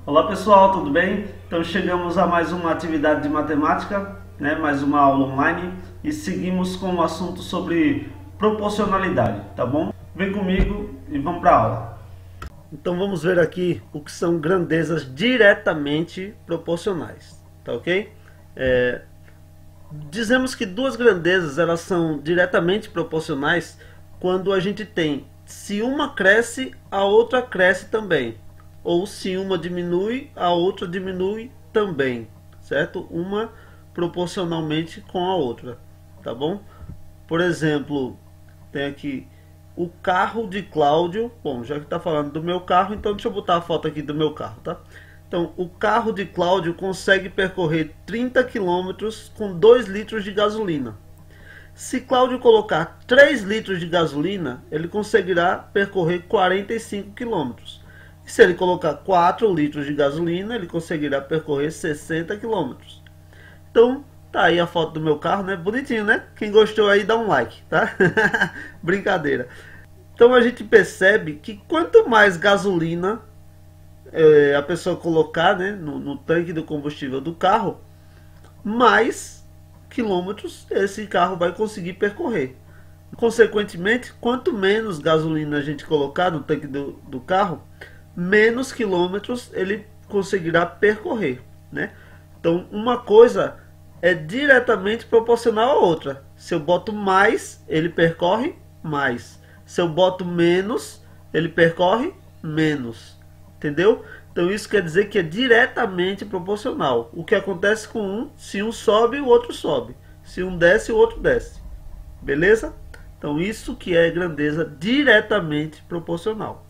Olá pessoal, tudo bem? Então chegamos a mais uma atividade de matemática, mais uma aula online e seguimos com o assunto sobre proporcionalidade, tá bom? Vem comigo e vamos para a aula. Então vamos ver aqui o que são grandezas diretamente proporcionais, tá ok? Dizemos que duas grandezas elas são diretamente proporcionais quando a gente tem se uma cresce, a outra cresce também. Ou se uma diminui, a outra diminui também, certo? Uma proporcionalmente com a outra, tá bom? Por exemplo, tem aqui o carro de Cláudio. Bom, já que está falando do meu carro, então deixa eu botar a foto aqui do meu carro, tá? Então, o carro de Cláudio consegue percorrer 30 quilômetros com 2 litros de gasolina. Se Cláudio colocar 3 litros de gasolina, ele conseguirá percorrer 45 quilômetros. E se ele colocar 4 litros de gasolina, ele conseguirá percorrer 60 quilômetros. Então, tá aí a foto do meu carro, né? Bonitinho, né? Quem gostou aí, dá um like, tá? Brincadeira. Então, a gente percebe que quanto mais gasolina a pessoa colocar, né, no tanque do combustível do carro, mais quilômetros esse carro vai conseguir percorrer. Consequentemente, quanto menos gasolina a gente colocar no tanque do carro, menos quilômetros ele conseguirá percorrer, né? Então, uma coisa é diretamente proporcional à outra. Se eu boto mais, ele percorre mais. Se eu boto menos, ele percorre menos. Entendeu? Então isso quer dizer que é diretamente proporcional. O que acontece com um, se um sobe, o outro sobe. Se um desce, o outro desce. Beleza? Então isso que é grandeza diretamente proporcional.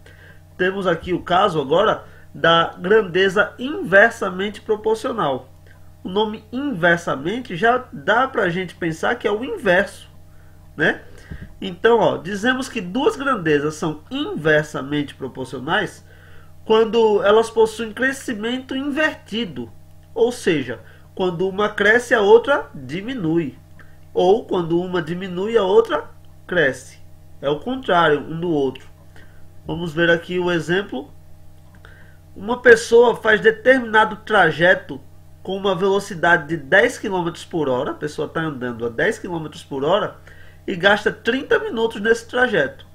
Temos aqui o caso agora da grandeza inversamente proporcional. O nome inversamente já dá para a gente pensar que é o inverso, né? Então, dizemos que duas grandezas são inversamente proporcionais quando elas possuem crescimento invertido, ou seja, quando uma cresce a outra diminui, ou quando uma diminui a outra cresce. É o contrário um do outro. Vamos ver aqui o exemplo. Uma pessoa faz determinado trajeto com uma velocidade de 10 quilômetros por hora. A pessoa está andando a 10 quilômetros por hora e gasta 30 minutos nesse trajeto.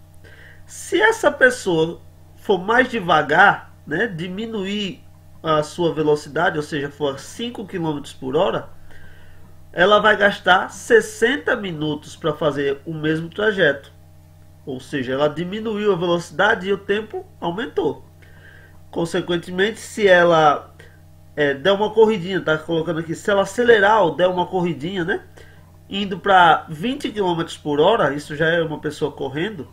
Se essa pessoa for mais devagar, né, diminuir a sua velocidade, ou seja, for 5 quilômetros por hora, ela vai gastar 60 minutos para fazer o mesmo trajeto. Ou seja, ela diminuiu a velocidade e o tempo aumentou. Consequentemente, se ela der uma corridinha, tá colocando aqui, se ela acelerar ou der uma corridinha, né, indo para 20 quilômetros por hora, isso já é uma pessoa correndo,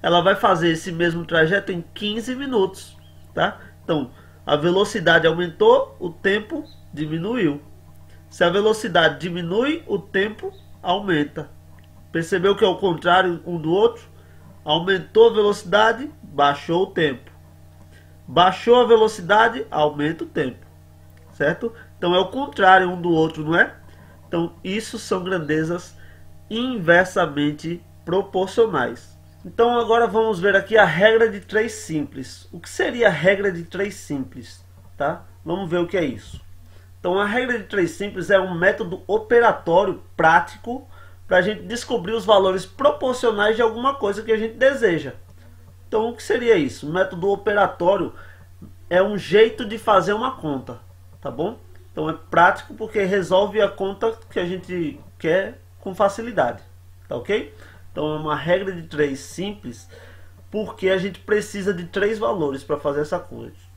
ela vai fazer esse mesmo trajeto em 15 minutos, tá? Então, a velocidade aumentou, o tempo diminuiu. Se a velocidade diminui, o tempo aumenta. Percebeu que é o contrário um do outro? Aumentou a velocidade, baixou o tempo. Baixou a velocidade, aumenta o tempo. Certo? Então é o contrário um do outro, não é? Então isso são grandezas inversamente proporcionais. Então agora vamos ver aqui a regra de 3 simples. O que seria a regra de 3 simples? Tá? Vamos ver o que é isso. Então a regra de 3 simples é um método operatório prático para a gente descobrir os valores proporcionais de alguma coisa que a gente deseja. Então o que seria isso? O método operatório é um jeito de fazer uma conta, tá bom? Então é prático porque resolve a conta que a gente quer com facilidade, tá ok? Então é uma regra de 3 simples porque a gente precisa de 3 valores para fazer essa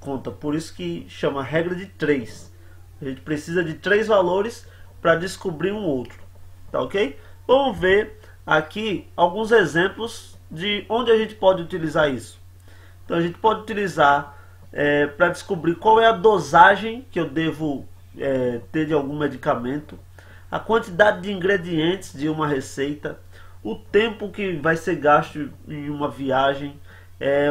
conta. Por isso que chama regra de 3. A gente precisa de 3 valores para descobrir um outro, tá ok? Vamos ver aqui alguns exemplos de onde a gente pode utilizar isso. Então a gente pode utilizar para descobrir qual é a dosagem que eu devo ter de algum medicamento, a quantidade de ingredientes de uma receita, o tempo que vai ser gasto em uma viagem,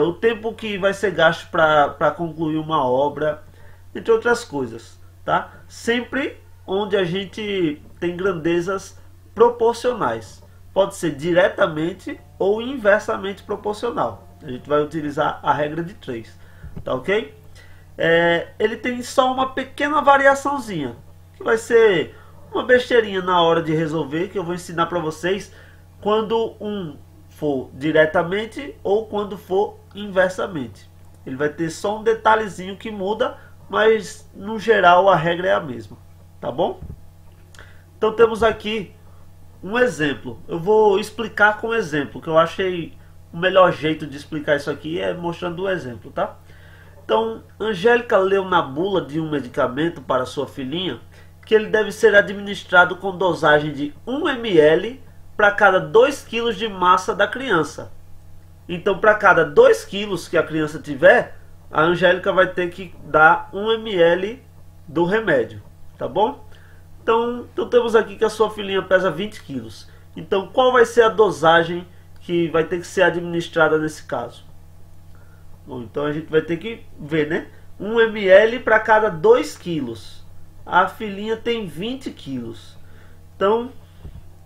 o tempo que vai ser gasto para concluir uma obra, entre outras coisas, tá? Sempre onde a gente tem grandezas proporcionais. Pode ser diretamente ou inversamente proporcional. A gente vai utilizar a regra de 3, tá ok? ele tem só uma pequena variaçãozinha, que vai ser uma besteirinha na hora de resolver, que eu vou ensinar para vocês quando um for diretamente ou quando for inversamente. Ele vai ter só um detalhezinho que muda, mas no geral a regra é a mesma, tá bom? Então temos aqui um exemplo. Eu vou explicar com exemplo, que eu achei o melhor jeito de explicar isso aqui é mostrando o exemplo, tá? Então, Angélica leu na bula de um medicamento para sua filhinha que ele deve ser administrado com dosagem de 1 ml para cada 2 kg de massa da criança. Então, para cada 2 kg que a criança tiver, a Angélica vai ter que dar 1 ml do remédio, tá bom? Então temos aqui que a sua filhinha pesa 20 kg. Então, qual vai ser a dosagem que vai ter que ser administrada nesse caso? Bom, então a gente vai ter que ver, né? 1 ml para cada 2 kg. A filhinha tem 20 kg. Então,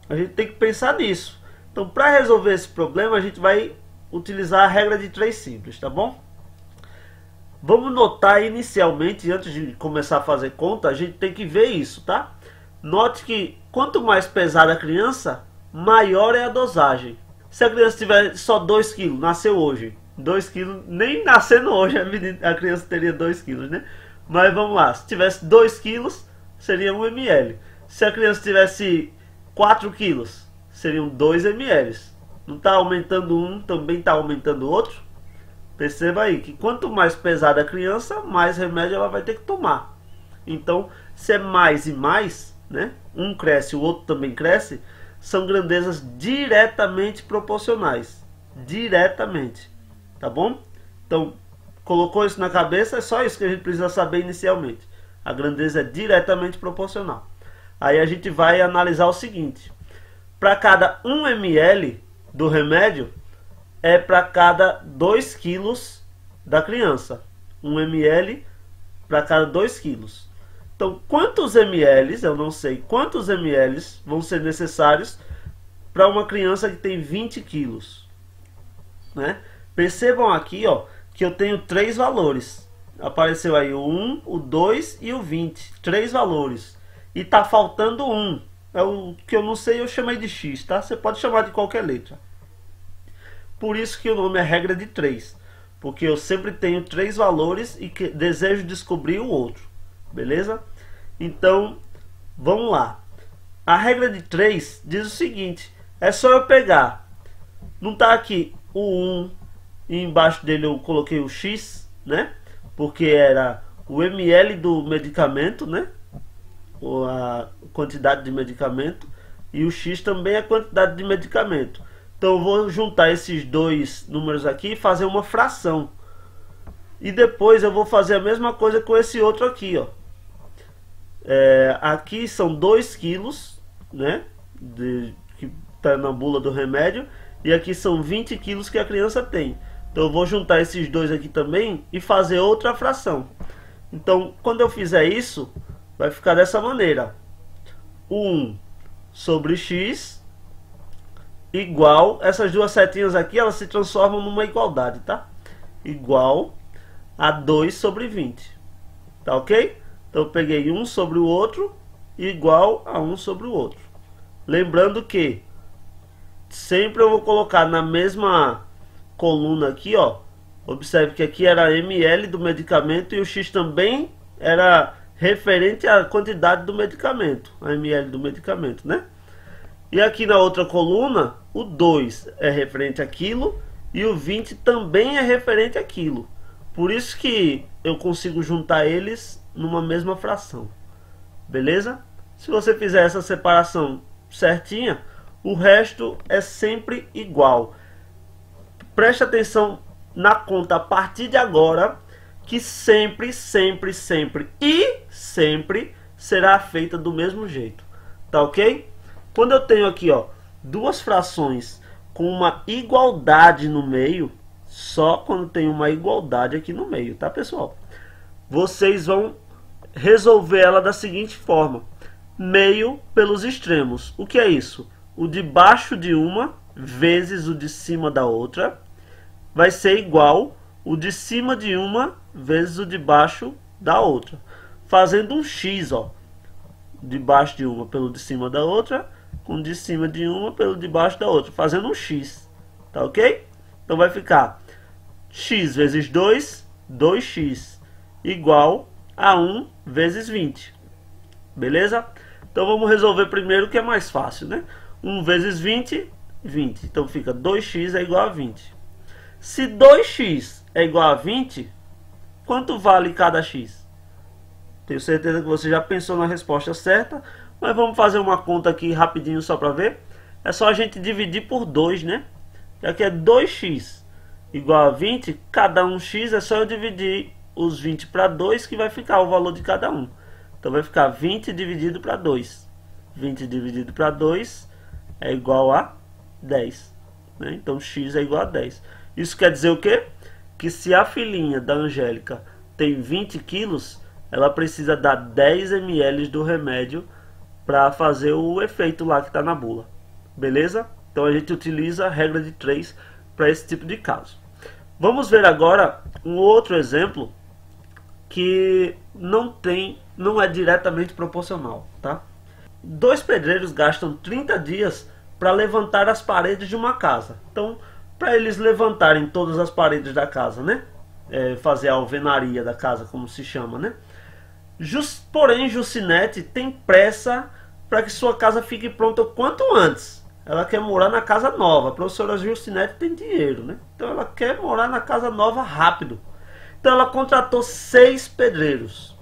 a gente tem que pensar nisso. Então, para resolver esse problema, a gente vai utilizar a regra de 3 simples, tá bom? Vamos notar inicialmente, antes de começar a fazer conta, a gente tem que ver isso, tá? Note que quanto mais pesada a criança, maior é a dosagem. Se a criança tiver só 2 kg, nasceu hoje, 2 kg, nem nascendo hoje a criança teria 2 kg, né? Mas vamos lá, se tivesse 2 kg, seria 1 ml. Se a criança tivesse 4 kg, seriam 2 ml. Não está aumentando um, também está aumentando o outro? Perceba aí que quanto mais pesada a criança, mais remédio ela vai ter que tomar. Então, se é mais e mais, né? Um cresce, o outro também cresce, são grandezas diretamente proporcionais. Diretamente. Tá bom? Então, colocou isso na cabeça, é só isso que a gente precisa saber inicialmente. A grandeza é diretamente proporcional. Aí a gente vai analisar o seguinte. Para cada 1 ml do remédio, é para cada 2 quilos da criança. 1 ml para cada 2 quilos. Então, quantos ml, eu não sei quantos ml vão ser necessários para uma criança que tem 20 quilos, né? Percebam aqui, ó, que eu tenho 3 valores. Apareceu aí o 1, o 2 e o 20. 3 valores. E tá faltando 1. É o que eu não sei, eu chamei de X, tá? Você pode chamar de qualquer letra. Por isso que o nome é regra de 3. Porque eu sempre tenho 3 valores e que desejo descobrir o outro. Beleza? Então, vamos lá. A regra de 3 diz o seguinte. É só eu pegar. Não tá aqui o 1 e embaixo dele eu coloquei o X, né? Porque era o ml do medicamento, né? Ou a quantidade de medicamento. E o X também é a quantidade de medicamento. Então eu vou juntar esses dois números aqui e fazer uma fração. E depois eu vou fazer a mesma coisa com esse outro aqui, ó. Aqui são 2 quilos, né? Que está na bula do remédio. E aqui são 20 quilos que a criança tem. Então eu vou juntar esses dois aqui também e fazer outra fração. Então quando eu fizer isso, vai ficar dessa maneira. 1 sobre x igual, essas duas setinhas aqui, elas se transformam numa igualdade, tá? Igual a 2 sobre 20. Tá ok? Então eu peguei um sobre o outro igual a 1 sobre o outro. Lembrando que sempre eu vou colocar na mesma coluna aqui, ó. Observe que aqui era ml do medicamento e o x também era referente à quantidade do medicamento, a ml do medicamento, né? E aqui na outra coluna, o 2 é referente àquilo e o 20 também é referente àquilo. Por isso que eu consigo juntar eles numa mesma fração. Beleza? Se você fizer essa separação certinha, o resto é sempre igual. Preste atenção na conta a partir de agora, que sempre, sempre, sempre e sempre será feita do mesmo jeito. Tá ok? Quando eu tenho aqui, ó, duas frações com uma igualdade no meio, só quando tem uma igualdade aqui no meio, tá, pessoal? Vocês vão resolver ela da seguinte forma: meio pelos extremos. O que é isso? O de baixo de uma vezes o de cima da outra vai ser igual o de cima de uma vezes o de baixo da outra, fazendo um x, ó, de baixo de uma pelo de cima da outra, com de cima de uma pelo de baixo da outra, fazendo um x, tá ok? Então vai ficar x vezes 2, 2x, igual a 1 vezes 20, beleza? Então vamos resolver primeiro o que é mais fácil, né? 1 vezes 20, 20, então fica 2x é igual a 20. Se 2x é igual a 20, quanto vale cada x? Tenho certeza que você já pensou na resposta certa, mas vamos fazer uma conta aqui rapidinho só para ver. É só a gente dividir por 2, né? Já que é 2x igual a 20, cada um x é só eu dividir os 20 para 2 que vai ficar o valor de cada um. Então vai ficar 20 dividido para 2. 20 dividido para 2 é igual a 10. Né? Então x é igual a 10. Isso quer dizer o quê? Que se a filhinha da Angélica tem 20 quilos, ela precisa dar 10 ml do remédio para fazer o efeito lá que está na bula. Beleza? Então a gente utiliza a regra de 3 para esse tipo de caso. Vamos ver agora um outro exemplo que não é diretamente proporcional, tá? 2 pedreiros gastam 30 dias para levantar as paredes de uma casa. Então, para eles levantarem todas as paredes da casa, né? Fazer a alvenaria da casa, como se chama, né? Porém, Jucinete tem pressa para que sua casa fique pronta o quanto antes. Ela quer morar na casa nova. A professora Jucinete tem dinheiro, né? Então ela quer morar na casa nova rápido. Então ela contratou 6 pedreiros.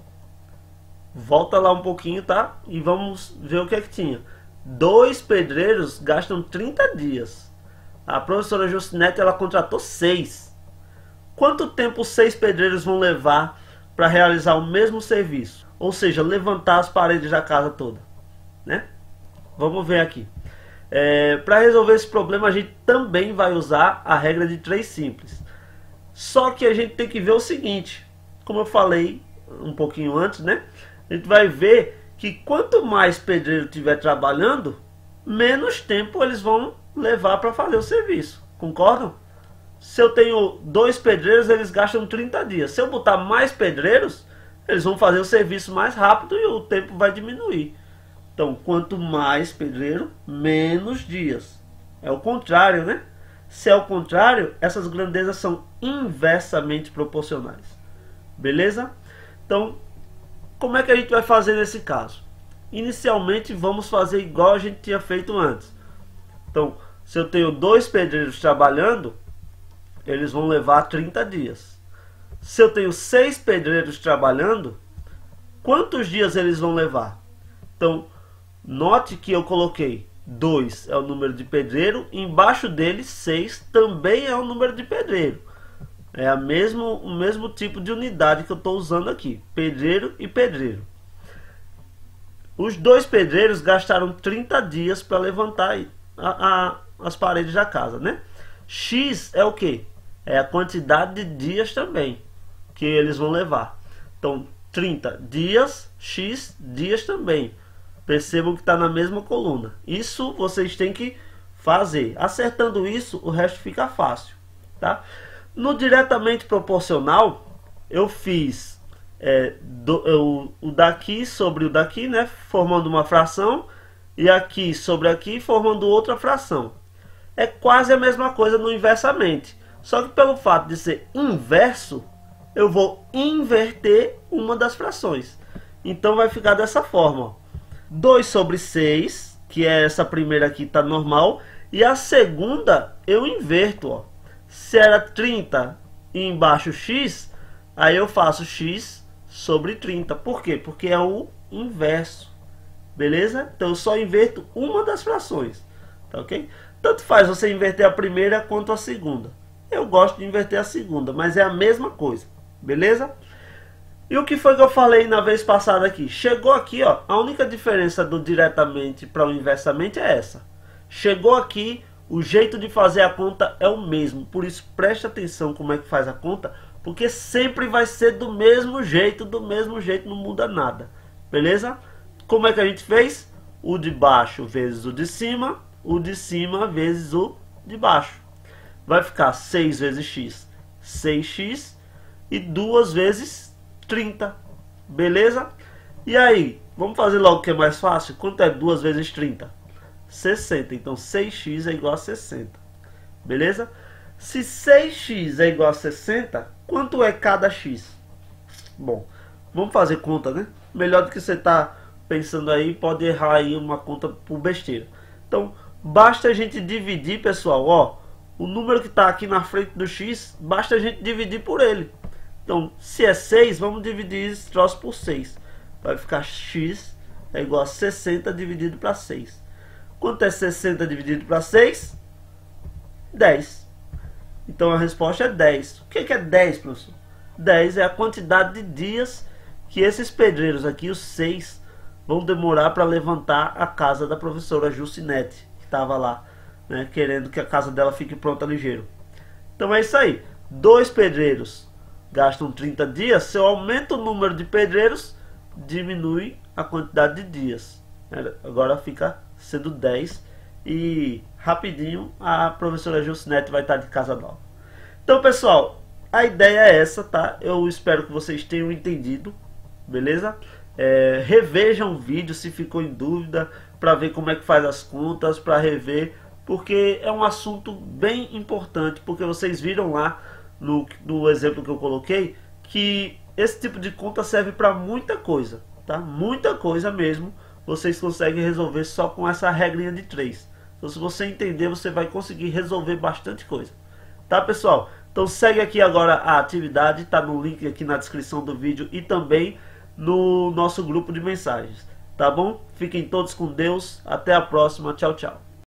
Volta lá um pouquinho, tá? E vamos ver o que é que tinha. 2 pedreiros gastam 30 dias. A professora Jucinete, ela contratou 6. Quanto tempo os 6 pedreiros vão levar para realizar o mesmo serviço? Ou seja, levantar as paredes da casa toda, né? Vamos ver aqui. Para resolver esse problema, a gente também vai usar a regra de 3 simples. Só que a gente tem que ver o seguinte, como eu falei um pouquinho antes, né? A gente vai ver que quanto mais pedreiro estiver trabalhando, menos tempo eles vão levar para fazer o serviço. Concordam? Se eu tenho 2 pedreiros, eles gastam 30 dias. Se eu botar mais pedreiros, eles vão fazer o serviço mais rápido e o tempo vai diminuir. Então, quanto mais pedreiro, menos dias. É o contrário, né? Se é o contrário, essas grandezas são inversamente proporcionais. Beleza? Então, como é que a gente vai fazer nesse caso? Inicialmente, vamos fazer igual a gente tinha feito antes. Então, se eu tenho 2 pedreiros trabalhando, eles vão levar 30 dias. Se eu tenho 6 pedreiros trabalhando, quantos dias eles vão levar? Então, note que eu coloquei 2 é o número de pedreiro, embaixo dele 6 também é o número de pedreiro. É o mesmo tipo de unidade que eu estou usando aqui, pedreiro e pedreiro. Os 2 pedreiros gastaram 30 dias para levantar as paredes da casa, né? X é o que? É a quantidade de dias também que eles vão levar. Então, 30 dias, X dias também. Percebam que está na mesma coluna. Isso vocês têm que fazer. Acertando isso, o resto fica fácil, tá? No diretamente proporcional, eu fiz o daqui sobre o daqui, né? Formando uma fração. E aqui sobre aqui, formando outra fração. É quase a mesma coisa no inversamente. Só que pelo fato de ser inverso, eu vou inverter uma das frações. Então vai ficar dessa forma, ó. 2 sobre 6, que é essa primeira aqui, está normal. E a segunda eu inverto, ó. Se era 30 e embaixo x, aí eu faço x sobre 30. Por quê? Porque é o inverso. Beleza? Então eu só inverto uma das frações. Tá ok? Tanto faz você inverter a primeira quanto a segunda. Eu gosto de inverter a segunda, mas é a mesma coisa. Beleza? E o que foi que eu falei na vez passada aqui? Chegou aqui, ó, a única diferença do diretamente para o inversamente é essa. Chegou aqui, o jeito de fazer a conta é o mesmo. Por isso, preste atenção como é que faz a conta, porque sempre vai ser do mesmo jeito, não muda nada. Beleza? Como é que a gente fez? O de baixo vezes o de cima vezes o de baixo. Vai ficar 6 vezes x, 6x e 2 vezes 30, beleza? E aí, vamos fazer logo o que é mais fácil. Quanto é 2 vezes 30? 60, então 6x é igual a 60, beleza? Se 6x é igual a 60, quanto é cada x? Bom, vamos fazer conta, né? Melhor do que você tá pensando aí, pode errar aí uma conta por besteira. Então, basta a gente dividir, pessoal, ó, o número que está aqui na frente do x, basta a gente dividir por ele. Então, se é 6, vamos dividir esse troço por 6. Vai ficar x é igual a 60 dividido para 6. Quanto é 60 dividido para 6? 10. Então a resposta é 10. O que é 10, professor? 10 é a quantidade de dias que esses pedreiros aqui, os 6, vão demorar para levantar a casa da professora Jucinete, que estava lá, né, querendo que a casa dela fique pronta ligeiro. Então é isso aí. 2 pedreiros gastam 30 dias. Se eu aumento o número de pedreiros, diminui a quantidade de dias. Agora fica sendo 10. E rapidinho a professora Jucinete vai estar de casa nova. Então, pessoal, a ideia é essa, tá? Eu espero que vocês tenham entendido, beleza? Revejam o vídeo se ficou em dúvida, para ver como é que faz as contas, para rever, porque é um assunto bem importante, porque vocês viram lá no exemplo que eu coloquei, que esse tipo de conta serve para muita coisa, tá? Muita coisa mesmo, vocês conseguem resolver só com essa regrinha de 3. Então, se você entender, você vai conseguir resolver bastante coisa. Tá, pessoal? Então segue aqui agora a atividade, tá no link aqui na descrição do vídeo e também no nosso grupo de mensagens. Tá bom? Fiquem todos com Deus. Até a próxima. Tchau, tchau.